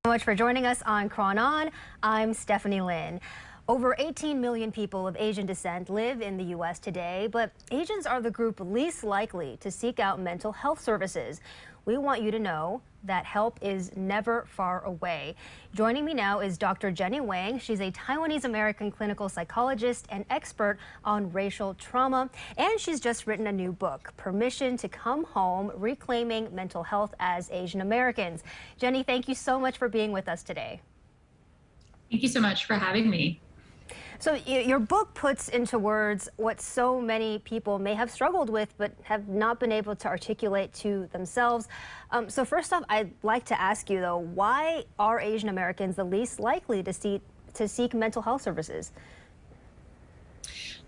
So much for joining us on Cron On. I'm Stephanie Lynn. Over 18 million people of Asian descent live in the U.S. today, but Asians are the group least likely to seek out mental health services. We want you to know that help is never far away. Joining me now is Dr. Jenny Wang. She's a Taiwanese-American clinical psychologist and expert on racial trauma, and she's just written a new book, Permission to Come Home: Reclaiming Mental Health as Asian Americans. Jenny, thank you so much for being with us today. Thank you so much for having me. So your book puts into words what so many people may have struggled with but have not been able to articulate to themselves. So first off, I'd like to ask you, though, why are Asian Americans the least likely to seek mental health services?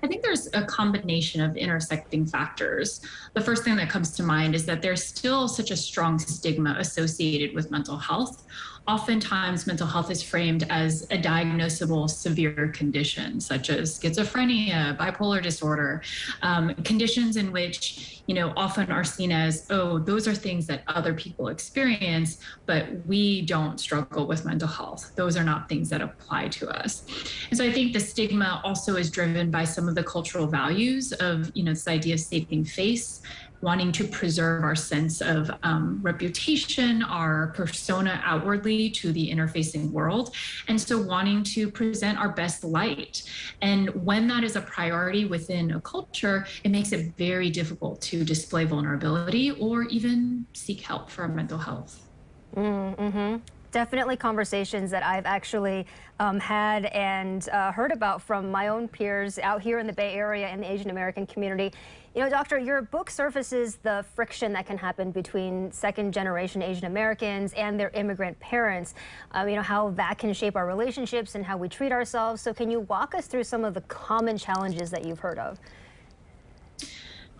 I think there's a combination of intersecting factors. The first thing that comes to mind is that there's still such a strong stigma associated with mental health. Oftentimes, mental health is framed as a diagnosable severe condition, such as schizophrenia, bipolar disorder, conditions in which, often are seen as, oh, those are things that other people experience, but we don't struggle with mental health. Those are not things that apply to us. And so I think the stigma also is driven by some of the cultural values of, this idea of saving face, wanting to preserve our sense of reputation, our persona outwardly to the interfacing world, and so wanting to present our best light. And when that is a priority within a culture, it makes it very difficult to display vulnerability or even seek help for our mental health. Definitely conversations that I've actually had and heard about from my own peers out here in the Bay Area and the Asian American community. Doctor, your book surfaces the friction that can happen between second-generation Asian Americans and their immigrant parents, how that can shape our relationships and how we treat ourselves. So can you walk us through some of the common challenges that you've heard of?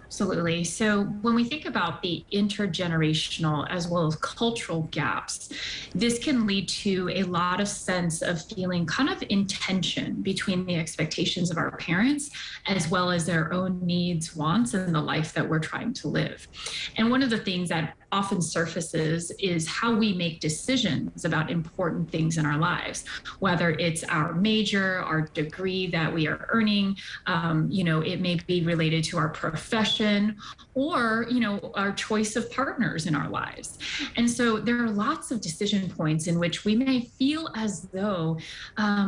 Absolutely. So when we think about the intergenerational as well as cultural gaps, this can lead to a lot of sense of feeling kind of in tension between the expectations of our parents as well as their own needs, wants, and the life that we're trying to live. And one of the things that often surfaces is how we make decisions about important things in our lives, whether it's our major, our degree that we are earning, it may be related to our profession or, our choice of partners in our lives. And so there are lots of decision points in which we may feel as though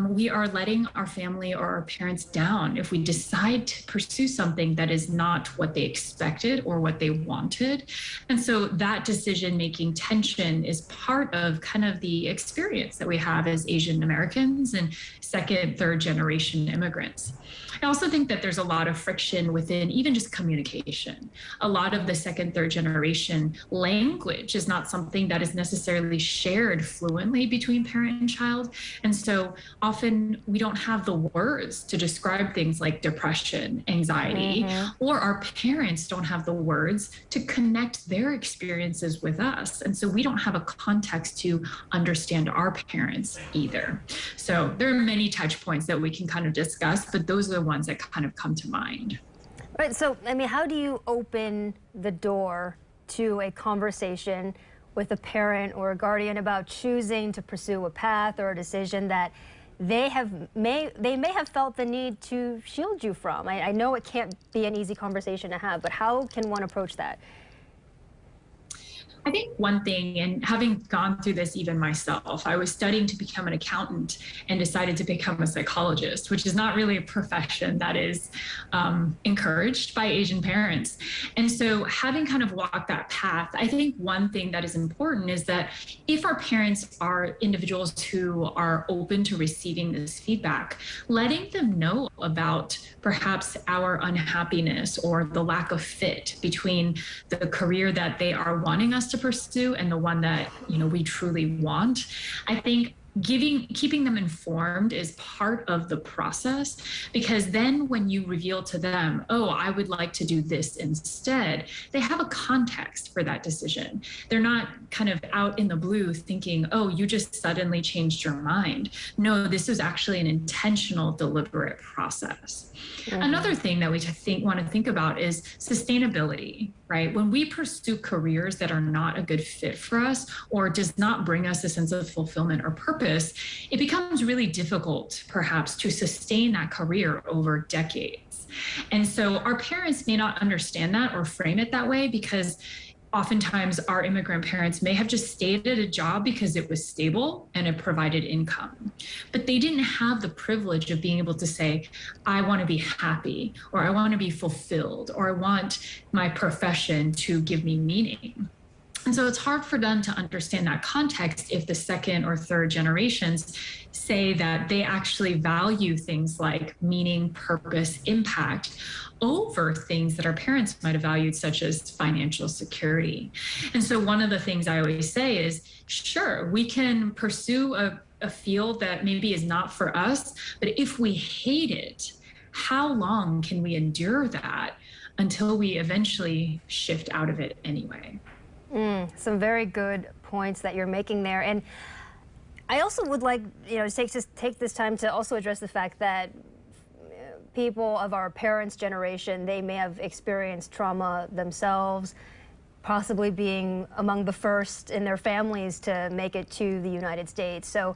we are letting our family or our parents down if we decide to pursue something that is not what they expected or what they wanted. And so that decision-making tension is part of kind of the experience that we have as Asian Americans and second, third generation immigrants. I also think that there's a lot of friction within even just communication. A lot of the second, third generation language is not something that is necessarily shared fluently between parent and child. And so often we don't have the words to describe things like depression, anxiety, or our parents don't have the words to connect their experiences with us. And so we don't have a context to understand our parents either. So there are many touch points that we can kind of discuss, but those are the ones that kind of come to mind. Right. So, how do you open the door to a conversation with a parent or a guardian about choosing to pursue a path or a decision that they may have felt the need to shield you from? I know it can't be an easy conversation to have, but how can one approach that? I think one thing, and having gone through this even myself, I was studying to become an accountant and decided to become a psychologist, which is not really a profession that is encouraged by Asian parents. And so having kind of walked that path, I think one thing that is important is that if our parents are individuals who are open to receiving this feedback, letting them know about perhaps our unhappiness or the lack of fit between the career that they are wanting us to pursue and the one that we truly want. I think keeping them informed is part of the process, because then when you reveal to them, oh, I would like to do this instead, they have a context for that decision. They're not kind of out in the blue thinking, oh, you just suddenly changed your mind. No, this is actually an intentional, deliberate process. Mm-hmm. Another thing that we want to think about is sustainability. right? When we pursue careers that are not a good fit for us or does not bring us a sense of fulfillment or purpose, it becomes really difficult, perhaps, to sustain that career over decades. And so our parents may not understand that or frame it that way because oftentimes our immigrant parents may have just stayed at a job because it was stable and it provided income. But they didn't have the privilege of being able to say, I want to be happy, or I want to be fulfilled, or I want my profession to give me meaning. And so it's hard for them to understand that context if the second or third generations say that they actually value things like meaning, purpose, impact over things that our parents might have valued, such as financial security. And so one of the things I always say is, sure, we can pursue a field that maybe is not for us, but if we hate it, how long can we endure that until we eventually shift out of it anyway? Some very good points that you're making there. And I also would like, to take this time to also address the fact that people of our parents' generation, they may have experienced trauma themselves, possibly being among the first in their families to make it to the United States. So,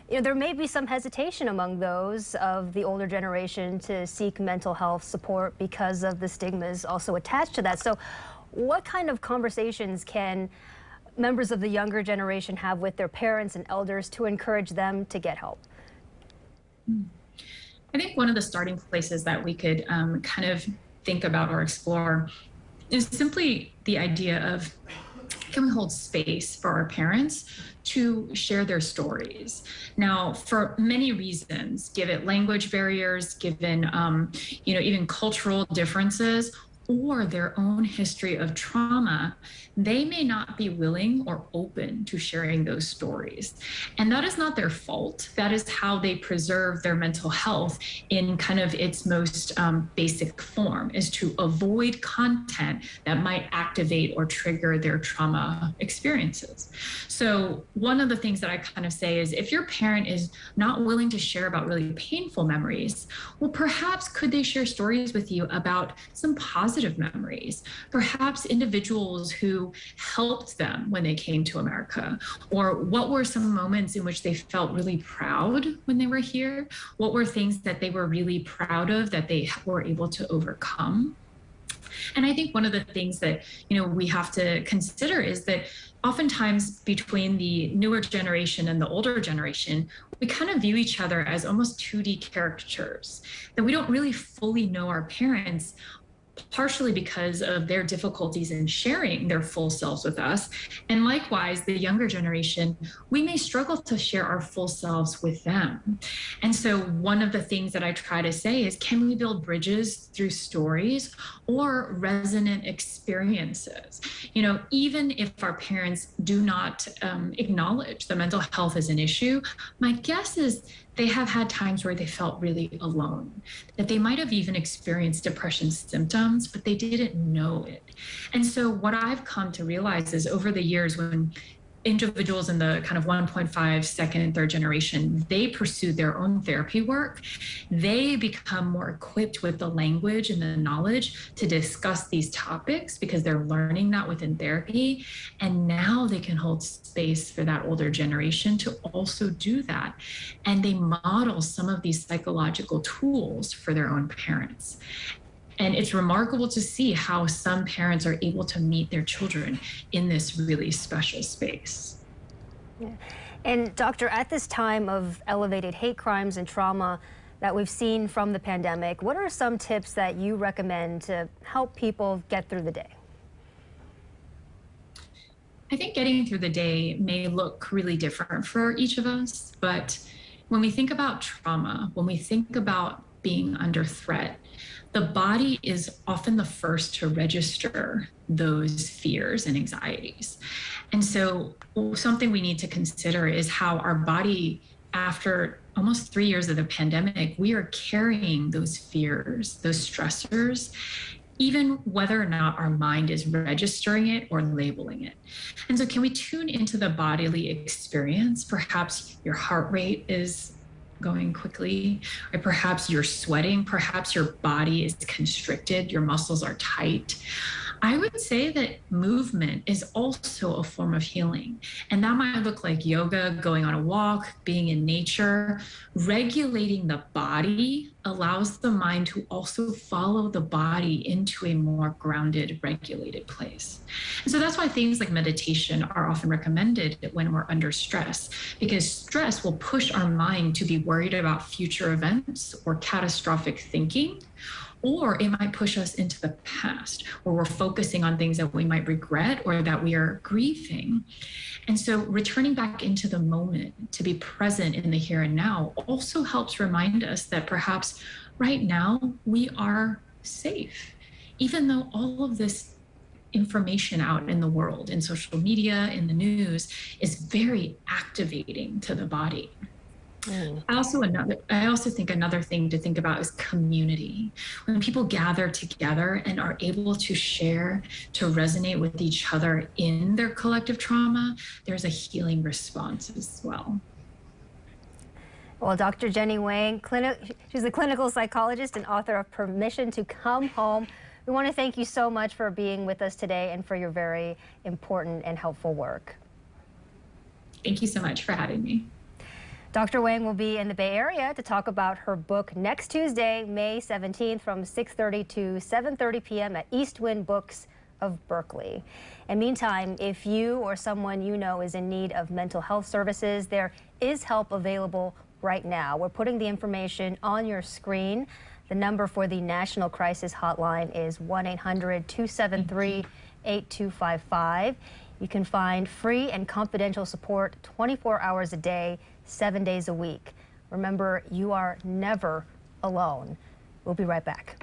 there may be some hesitation among those of the older generation to seek mental health support because of the stigmas also attached to that. So what kind of conversations can members of the younger generation have with their parents and elders to encourage them to get help? I think one of the starting places that we could kind of think about or explore is simply the idea of, can we hold space for our parents to share their stories? Now, for many reasons, given language barriers, given even cultural differences, or their own history of trauma, they may not be willing or open to sharing those stories. And that is not their fault. That is how they preserve their mental health in kind of its most basic form, is to avoid content that might activate or trigger their trauma experiences. So one of the things that I kind of say is, if your parent is not willing to share about really painful memories, well, perhaps could they share stories with you about some positive memories, perhaps individuals who helped them when they came to America, or what were some moments in which they felt really proud when they were here? What were things that they were really proud of that they were able to overcome? And I think one of the things that, we have to consider is that oftentimes between the newer generation and the older generation, we kind of view each other as almost 2D caricatures, that we don't really fully know our parents, partially because of their difficulties in sharing their full selves with us. And likewise, the younger generation, we may struggle to share our full selves with them. And so one of the things that I try to say is, can we build bridges through stories or resonant experiences? Even if our parents do not acknowledge that mental health is an issue, my guess is they have had times where they felt really alone, that they might have even experienced depression symptoms, but they didn't know it. And so what I've come to realize is, over the years, when individuals in the kind of 1.5, second and third generation, they pursue their own therapy work, they become more equipped with the language and the knowledge to discuss these topics because they're learning that within therapy. And now they can hold space for that older generation to also do that. And they model some of these psychological tools for their own parents. And it's remarkable to see how some parents are able to meet their children in this really special space. Yeah. And doctor, at this time of elevated hate crimes and trauma that we've seen from the pandemic, what are some tips that you recommend to help people get through the day? I think getting through the day may look really different for each of us, but when we think about trauma, when we think about being under threat, the body is often the first to register those fears and anxieties. And so something we need to consider is how our body, after almost 3 years of the pandemic, we are carrying those fears, those stressors, even whether or not our mind is registering it or labeling it. And so can we tune into the bodily experience? Perhaps your heart rate is going quickly, or perhaps you're sweating, perhaps your body is constricted, your muscles are tight. I would say that movement is also a form of healing. And that might look like yoga, going on a walk, being in nature. Regulating the body allows the mind to also follow the body into a more grounded, regulated place. And so that's why things like meditation are often recommended when we're under stress, because stress will push our mind to be worried about future events or catastrophic thinking, or it might push us into the past where we're focusing on things that we might regret or that we are grieving. And so returning back into the moment to be present in the here and now also helps remind us that perhaps right now we are safe, even though all of this information out in the world, in social media, in the news, is very activating to the body. I also think another thing to think about is community. When people gather together and are able to share, to resonate with each other in their collective trauma, there's a healing response as well. Well, Dr. Jenny Wang, she's a clinical psychologist and author of Permission to Come Home. We want to thank you so much for being with us today and for your very important and helpful work. Thank you so much for having me. Dr. Wang will be in the Bay Area to talk about her book next Tuesday, May 17th from 6:30 to 7:30 p.m. at East Wind Books of Berkeley. And meantime, if you or someone you know is in need of mental health services, there is help available right now. We're putting the information on your screen. The number for the National Crisis Hotline is 1-800-273-8255. You can find free and confidential support 24 hours a day, 7 days a week. Remember, you are never alone. We'll be right back.